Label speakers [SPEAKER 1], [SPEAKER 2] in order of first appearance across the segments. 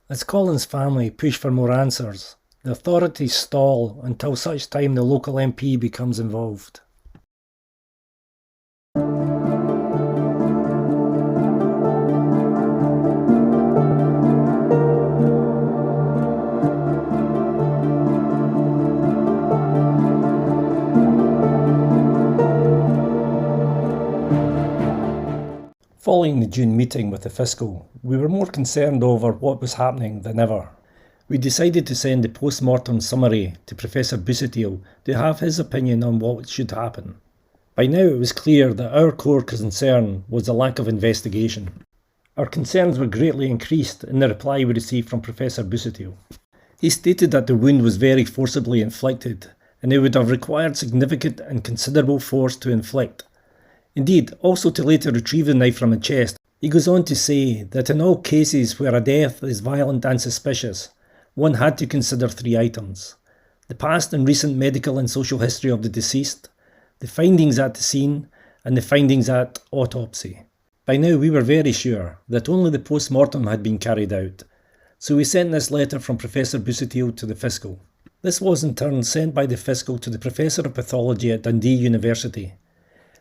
[SPEAKER 1] As Colin's family push for more answers, the authorities stall until such time the local MP becomes involved. Following the June meeting with the Fiscal, we were more concerned over what was happening than ever. We decided to send the post-mortem summary to Professor Busuttil to have his opinion on what should happen. By now it was clear that our core concern was the lack of investigation. Our concerns were greatly increased in the reply we received from Professor Busuttil. He stated that the wound was very forcibly inflicted and it would have required significant and considerable force to inflict. Indeed, also to later retrieve the knife from the chest. He goes on to say that in all cases where a death is violent and suspicious, one had to consider 3 items: the past and recent medical and social history of the deceased, the findings at the scene, and the findings at autopsy. By now we were very sure that only the post-mortem had been carried out, so we sent this letter from Professor Busuttil to the Fiscal. This was in turn sent by the Fiscal to the Professor of Pathology at Dundee University.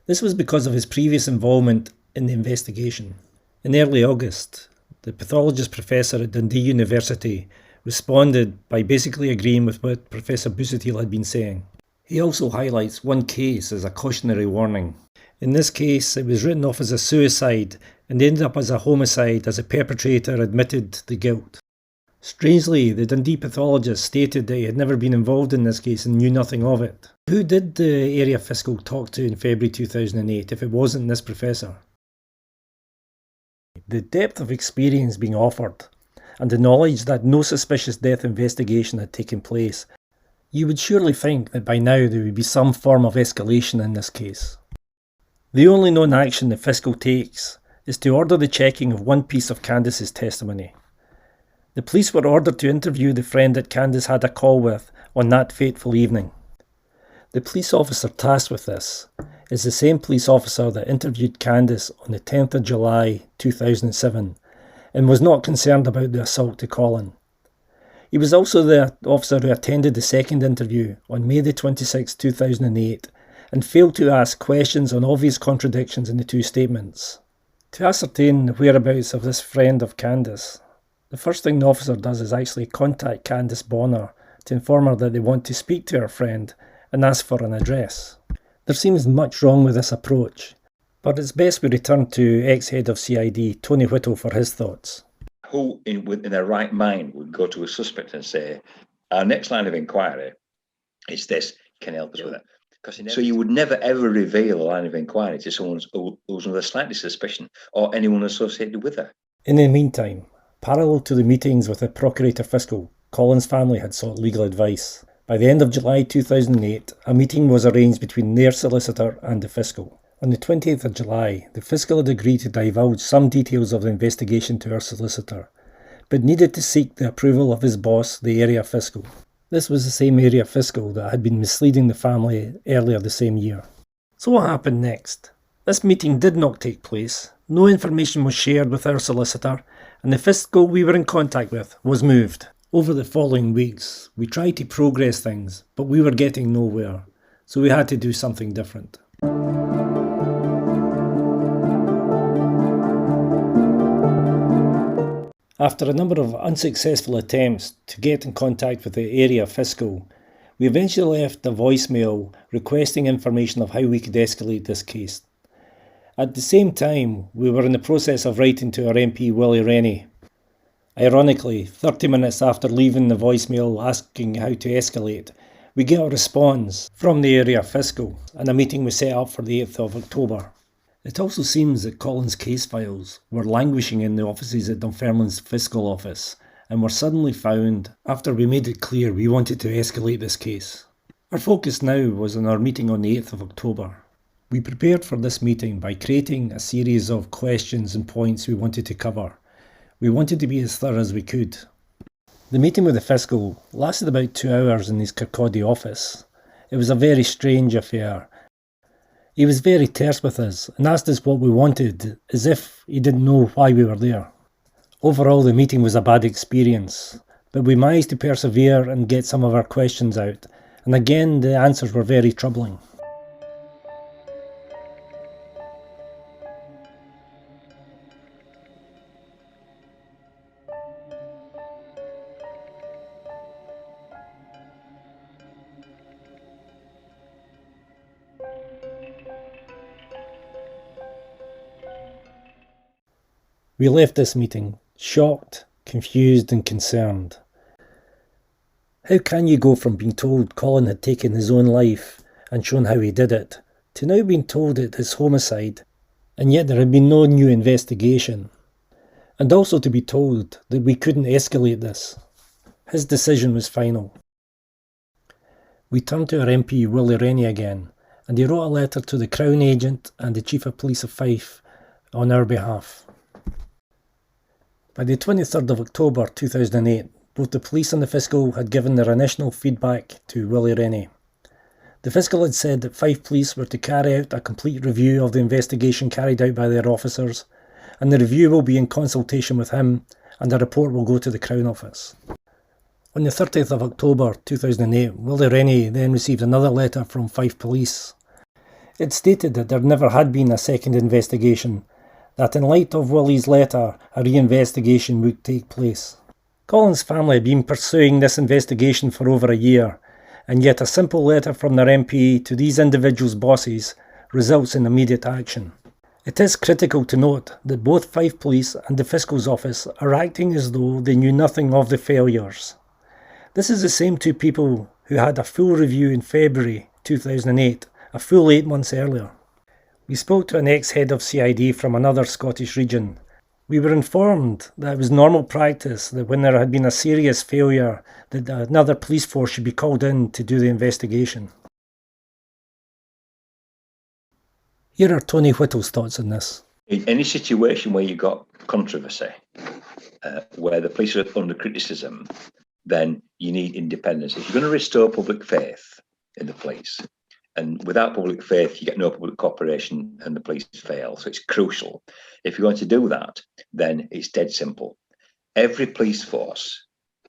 [SPEAKER 1] This was because of his previous involvement in the investigation. In early August, the pathologist professor at Dundee University responded by basically agreeing with what Professor Busuttil had been saying. He also highlights one case as a cautionary warning. In this case, it was written off as a suicide and ended up as a homicide as the perpetrator admitted the guilt. Strangely, the Dundee pathologist stated that he had never been involved in this case and knew nothing of it. Who did the area fiscal talk to in February 2008 if it wasn't this professor? The depth of experience being offered and the knowledge that no suspicious death investigation had taken place, you would surely think that by now there would be some form of escalation in this case. The only known action the Fiscal takes is to order the checking of one piece of Candace's testimony. The police were ordered to interview the friend that Candace had a call with on that fateful evening. The police officer tasked with this is the same police officer that interviewed Candace on the 10th of July 2007 and was not concerned about the assault to Colin. He was also the officer who attended the second interview on May the 26th, 2008 and failed to ask questions on obvious contradictions in the 2 statements. To ascertain the whereabouts of this friend of Candace, the first thing the officer does is actually contact Candace Bonner to inform her that they want to speak to her friend and ask for an address. There seems much wrong with this approach, but it's best we return to ex-head of CID Tony Whittle for his thoughts.
[SPEAKER 2] Who in their right mind would go to a suspect and say, our next line of inquiry is this, can you help us with it? So you would never ever reveal a line of inquiry to someone who's under slightly suspicion or anyone associated with her.
[SPEAKER 1] In the meantime, parallel to the meetings with the Procurator Fiscal, Colin's family had sought legal advice. By the end of July 2008, a meeting was arranged between their solicitor and the Fiscal. On the 20th of July, the Fiscal had agreed to divulge some details of the investigation to our solicitor, but needed to seek the approval of his boss, the Area Fiscal. This was the same Area Fiscal that had been misleading the family earlier the same year. So what happened next? This meeting did not take place, no information was shared with our solicitor, and the Fiscal we were in contact with was moved. Over the following weeks, we tried to progress things, but we were getting nowhere, so we had to do something different. After a number of unsuccessful attempts to get in contact with the Area Fiscal, we eventually left a voicemail requesting information of how we could escalate this case. At the same time, we were in the process of writing to our MP Willie Rennie. Ironically, 30 minutes after leaving the voicemail asking how to escalate, we get a response from the Area Fiscal and a meeting was set up for the 8th of October. It also seems that Colin's case files were languishing in the offices at Dunfermline's Fiscal Office and were suddenly found after we made it clear we wanted to escalate this case. Our focus now was on our meeting on the 8th of October. We prepared for this meeting by creating a series of questions and points we wanted to cover. We wanted to be as thorough as we could. The meeting with the Fiscal lasted about 2 hours in his Kirkcaldy office. It was a very strange affair. He was very terse with us and asked us what we wanted, as if he didn't know why we were there. Overall, the meeting was a bad experience, but we managed to persevere and get some of our questions out, and again the answers were very troubling. We left this meeting shocked, confused and concerned. How can you go from being told Colin had taken his own life and shown how he did it, to now being told it is homicide, and yet there had been no new investigation, and also to be told that we couldn't escalate this? His decision was final. We turned to our MP Willie Rennie again, and he wrote a letter to the Crown Agent and the Chief of Police of Fife on our behalf. By the 23rd of October 2008, both the police and the Fiscal had given their initial feedback to Willie Rennie. The Fiscal had said that Fife Police were to carry out a complete review of the investigation carried out by their officers, and the review will be in consultation with him, and a report will go to the Crown Office. On the 30th of October 2008, Willie Rennie then received another letter from Fife Police. It stated that there never had been a second investigation, that in light of Willie's letter, a re-investigation would take place. Colin's family had been pursuing this investigation for over a year, and yet a simple letter from their MP to these individuals' bosses results in immediate action. It is critical to note that both Fife Police and the Fiscal's Office are acting as though they knew nothing of the failures. This is the same two people who had a full review in February 2008, a full 8 months earlier. We spoke to an ex-head of CID from another Scottish region. We were informed that it was normal practice that when there had been a serious failure, that another police force should be called in to do the investigation. Here are Tony Whittle's thoughts on this.
[SPEAKER 2] In any situation where you've got controversy, where the police are under criticism, then you need independence. If you're going to restore public faith in the police, and without public faith, you get no public cooperation and the police fail. So it's crucial. If you're going to do that, then it's dead simple. Every police force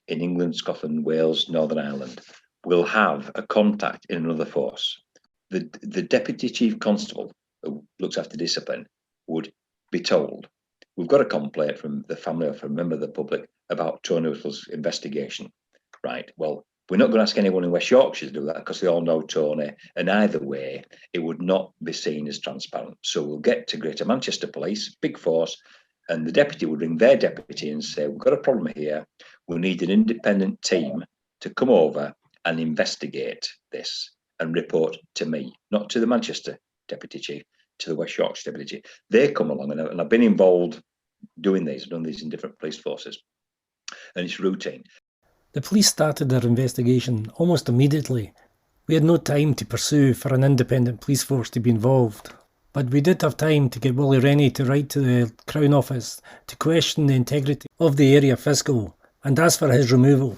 [SPEAKER 2] in England, Scotland, Wales, Northern Ireland will have a contact in another force. The Deputy Chief Constable, who looks after discipline, would be told, we've got a complaint from the family or from a member of the public about Tony Whittle's investigation. Right, well, we're not going to ask anyone in West Yorkshire to do that because they all know Tony, and either way, it would not be seen as transparent. So we'll get to Greater Manchester Police, big force, and the deputy would ring their deputy and say, we've got a problem here. We need an independent team to come over and investigate this and report to me, not to the Manchester Deputy Chief, to the West Yorkshire Deputy Chief. They come along, and I've been involved doing these. I've done these in different police forces, and it's routine.
[SPEAKER 1] The police started their investigation almost immediately. We had no time to pursue for an independent police force to be involved, but we did have time to get Willie Rennie to write to the Crown Office to question the integrity of the area fiscal and ask for his removal.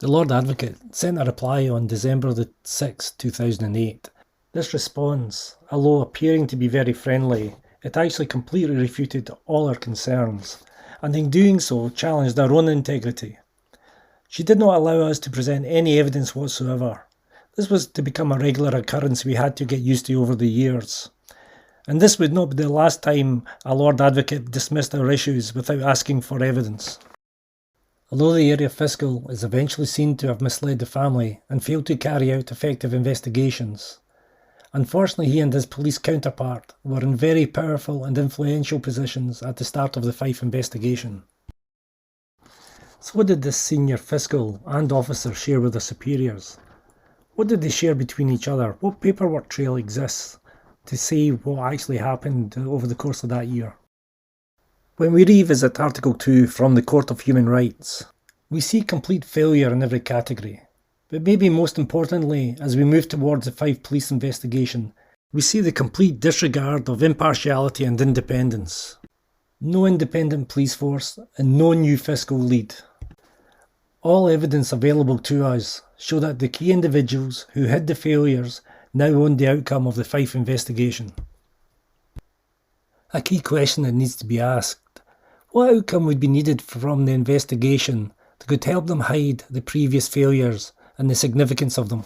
[SPEAKER 1] The Lord Advocate sent a reply on December the 6th, 2008. This response, although appearing to be very friendly, it actually completely refuted all our concerns, and in doing so challenged our own integrity. She did not allow us to present any evidence whatsoever. This was to become a regular occurrence we had to get used to over the years. And this would not be the last time a Lord Advocate dismissed our issues without asking for evidence. Although the area fiscal is eventually seen to have misled the family and failed to carry out effective investigations, unfortunately he and his police counterpart were in very powerful and influential positions at the start of the Fife investigation. So what did this senior fiscal and officer share with their superiors? What did they share between each other? What paperwork trail exists to say what actually happened over the course of that year? When we revisit Article 2 from the Court of Human Rights, we see complete failure in every category. But maybe most importantly, as we move towards the Fife Police investigation, we see the complete disregard of impartiality and independence. No independent police force and no new fiscal lead. All evidence available to us show that the key individuals who hid the failures now own the outcome of the Fife investigation. A key question that needs to be asked: What outcome would be needed from the investigation that could help them hide the previous failures and the significance of them?